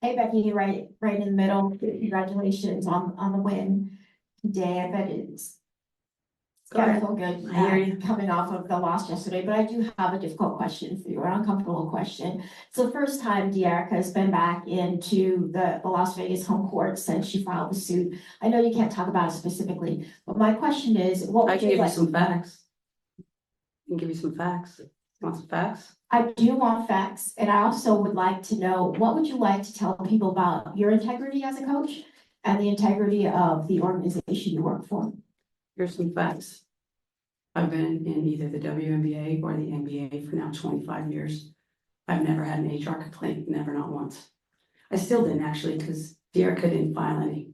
Hey Becky, right in the middle. Congratulations on the win today. I bet it's gotta feel good I hear you. coming off of the loss yesterday, but I do have a difficult question for you, an uncomfortable question. It's the first time Dearica has been back into the Las Vegas home court since she filed the suit. I know you can't talk about it specifically, but my question is, what I would can you give you like? some facts. I can give you some facts. You want some facts? I do want facts, and I also would like to know, what would you like to tell people about your integrity as a coach and the integrity of the organization you work for? Here's some facts. I've been in either the WNBA or the NBA for now 25 years. I've never had an HR complaint, never, not once. I still didn't actually, because Dearica didn't file any.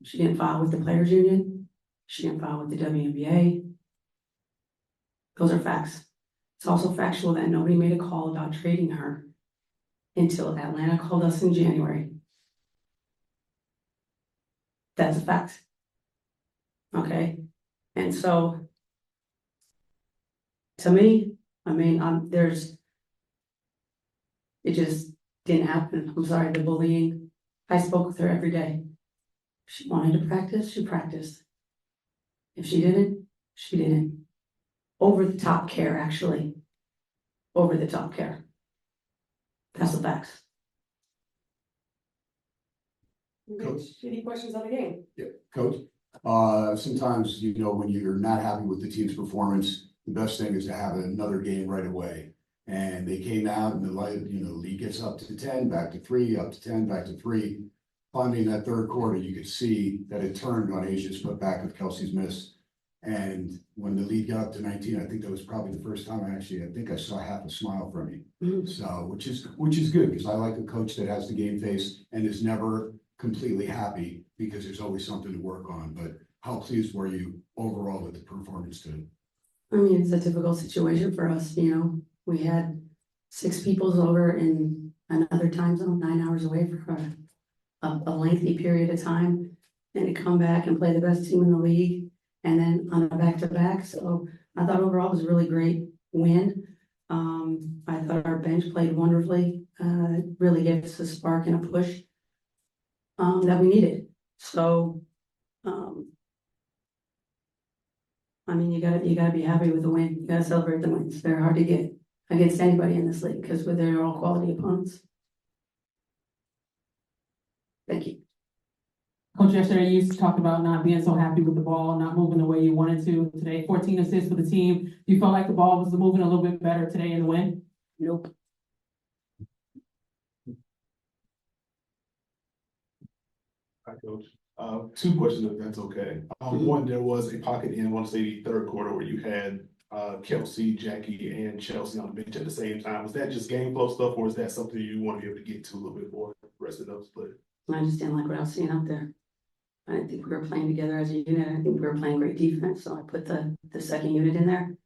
She didn't file with the Players Union. She didn't file with the WNBA. Those are facts. It's also factual that nobody made a call about trading her until Atlanta called us in January. That's a fact. Okay. And so, to me, I mean, it just didn't happen. I'm sorry, the bullying. I spoke with her every day. If she wanted to practice, she practiced. If she didn't, she didn't. Over the top care, actually. Over the top care. That's the facts. Coach? Any questions on the game? Yeah, Coach. Sometimes, when you're not happy with the team's performance, the best thing is to have another game right away. And they came out and the lead gets up to 10, back to 3, up to 10, back to 3. Finally, in that third quarter, you could see that it turned on Asia's put back with Kelsey's miss. And when the lead got up to 19, I think that was probably the first time I think I saw half a smile from you. Mm-hmm. So, which is good, because I like a coach that has the game face and is never completely happy, because there's always something to work on. But how pleased were you overall with the performance today? I mean, it's a difficult situation for us, We had 6 people over in another time zone, 9 hours away for a lengthy period of time, and to come back and play the best team in the league, and then on a back-to-back. So I thought overall it was a really great win. I thought our bench played wonderfully, really gave us a spark and a push that we needed. So, I mean, you gotta be happy with the win. You gotta celebrate the wins. They're hard to get against anybody in this league, because they're all quality opponents. Thank you. Coach, yesterday you talked about not being so happy with the ball, not moving the way you wanted to. Today, 14 assists for the team. You felt like the ball was moving a little bit better today in the win? Nope. Hi, Coach. 2 questions, if that's okay. One, there was a pocket in, I want to say, the third quarter where you had Kelsey, Jackie, and Chelsea on the bench at the same time. Was that just game flow stuff, or is that something you want to be able to get to a little bit more the rest of those players? I just didn't like what I was seeing out there. I didn't think we were playing together as a unit. I think we were playing great defense, so I put the second unit in there.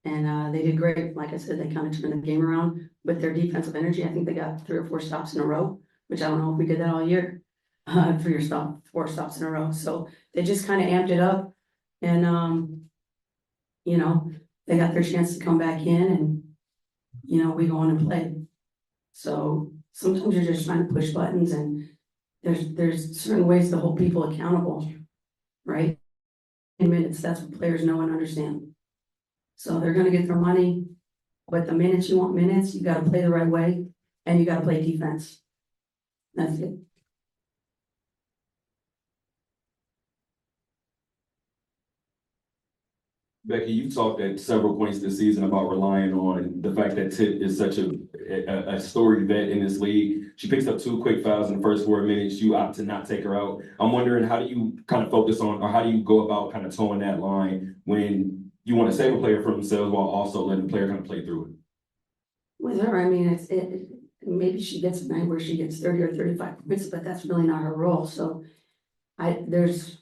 And they did great. Like I said, they kind of turned the game around with their defensive energy. I think they got 3 or 4 stops in a row, which I don't know if we did that all year. 4 stops in a row. So they just kind of amped it up, and they got their chance to come back in, and we go on and play. So sometimes you're just trying to push buttons, and there's certain ways to hold people accountable, right? In minutes, that's what players know and understand. So they're gonna get their money, but the minutes you want minutes, you gotta play the right way, and you gotta play defense. That's it. Becky, you talked at several points this season about relying on the fact that Tip is such a storied vet in this league. She picks up 2 quick fouls in the first 4 minutes. You opt to not take her out. I'm wondering, how do you kind of focus on, or how do you go about kind of towing that line when you want to save a player from themselves while also letting the player kind of play through it? With her, I mean, maybe she gets a night where she gets 30 or 35 points, but that's really not her role. So there's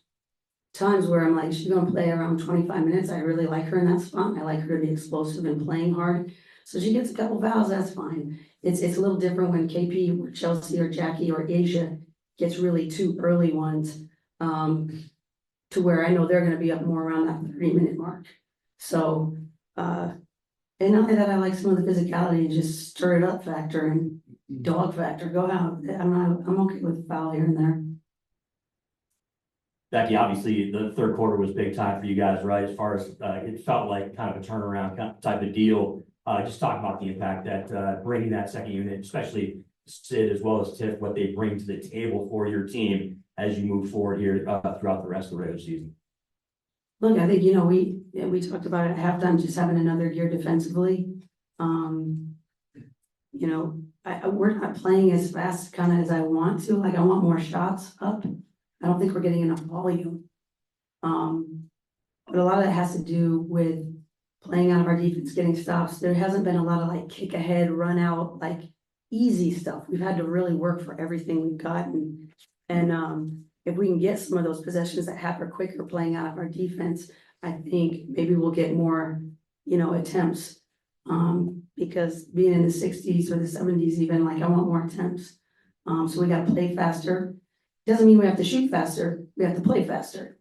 times where I'm like, she's gonna play around 25 minutes. I really like her in that spot. I like her to be explosive and playing hard. So she gets a couple fouls, that's fine. It's a little different when KP or Chelsea or Jackie or Asia gets really 2 early ones, to where I know they're gonna be up more around that 30-minute mark. So and not that I like some of the physicality and just stir it up factor, and dog factor, go out. I'm okay with foul here and there. Becky, obviously, the third quarter was big time for you guys, right? As far as, it felt like kind of a turnaround type of deal. Just talk about the impact that, bringing that second unit, especially Sid as well as Tiff, what they bring to the table for your team as you move forward here, throughout the rest of the regular season. Look, I think, we talked about it at halftime, just having another gear defensively. We're not playing as fast kind of as I want to, like I want more shots up. I don't think we're getting enough volume. But a lot of that has to do with playing out of our defense, getting stops. There hasn't been a lot of like kick ahead, run out, like easy stuff. We've had to really work for everything we've gotten. And if we can get some of those possessions that happen quicker playing out of our defense, I think maybe we'll get more, attempts. Because being in the 60s or the 70s, even like I want more attempts. So we got to play faster. Doesn't mean we have to shoot faster. We have to play faster.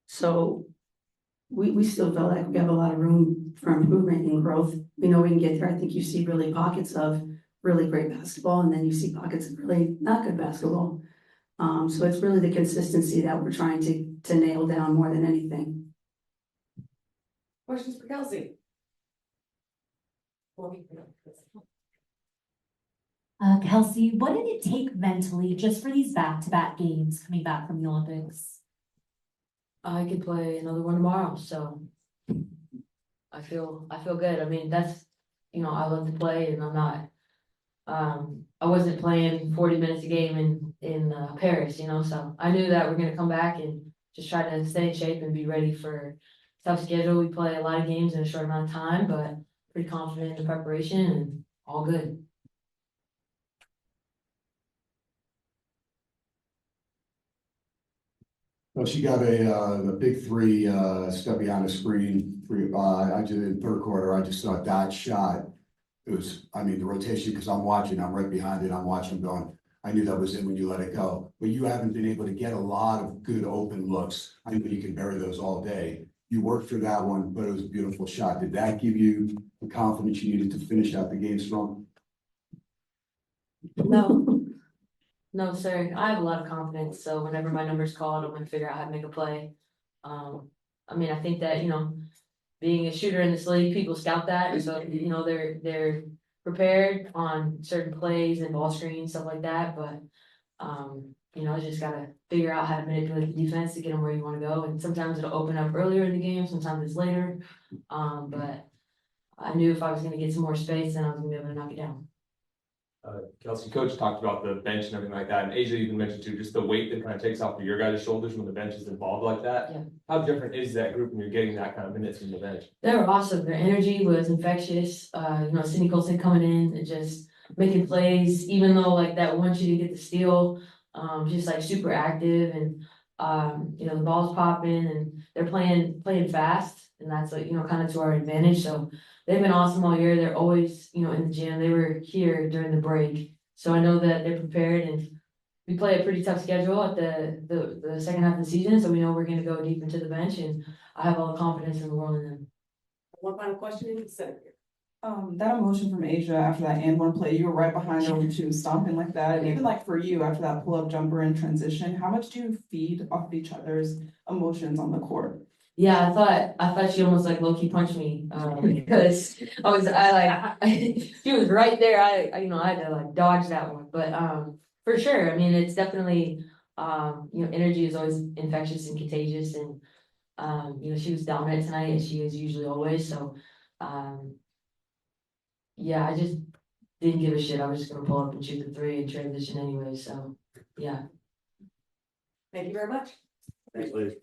So we still feel like we have a lot of room for improvement and growth. We know we can get there. I think you see really pockets of really great basketball, and then you see pockets of really not good basketball. So it's really the consistency that we're trying to nail down more than anything. Questions for Kelsey? Kelsey, what did it take mentally just for these back-to-back games coming back from the Olympics? I could play another one tomorrow, so I feel good. I mean, that's, I love to play, and I'm not, I wasn't playing 40 minutes a game in Paris, so I knew that we're gonna come back and just try to stay in shape and be ready for tough schedule. We play a lot of games in a short amount of time, but pretty confident in the preparation and all good. Well, she got a big three, step behind the screen, I did in third quarter, I just thought that shot. It was, the rotation, because I'm right behind it, I'm watching going, I knew that was it when you let it go. But you haven't been able to get a lot of good open looks. I know you can bury those all day. You worked for that one, but it was a beautiful shot. Did that give you the confidence you needed to finish out the game strong? No, sir. I have a lot of confidence, so whenever my number's called, I'm gonna figure out how to make a play. I think that, being a shooter in this league, people scout that, so, they're prepared on certain plays and ball screens, stuff like that, but, I just gotta figure out how to manipulate the defense to get them where you wanna go, and sometimes it'll open up earlier in the game, sometimes it's later, but I knew if I was gonna get some more space, then I was gonna be able to knock it down. Kelsey, coach talked about the bench and everything like that, and Asia even mentioned too, just the weight that kind of takes off of your guys' shoulders when the bench is involved like that. Yeah. How different is that group when you're getting that kind of minutes from the bench? They were awesome. Their energy was infectious. Cindy Colson coming in and just making plays, even though like that one she didn't get the steal, just like super active, and the ball's popping and they're playing fast, and that's like, kind of to our advantage. So they've been awesome all year. They're always, in the gym. They were here during the break. So I know that they're prepared, and we play a pretty tough schedule at the second half of the season. So we know we're going to go deep into the bench, and I have all the confidence in the world in them. One final question in the center. That emotion from Asia after that and one play, you were right behind her when she was stomping like that. And even like for you after that pull-up jumper in transition, how much do you feed off of each other's emotions on the court? Yeah, I thought she almost like low-key punched me, because she was right there. I had to like dodge that one, but for sure. It's definitely energy is always infectious and contagious, and she was dominant tonight, as she is usually always. So I just didn't give a shit. I was just gonna pull up and shoot the three and transition anyway. So yeah. Thank you very much. Thanks, ladies.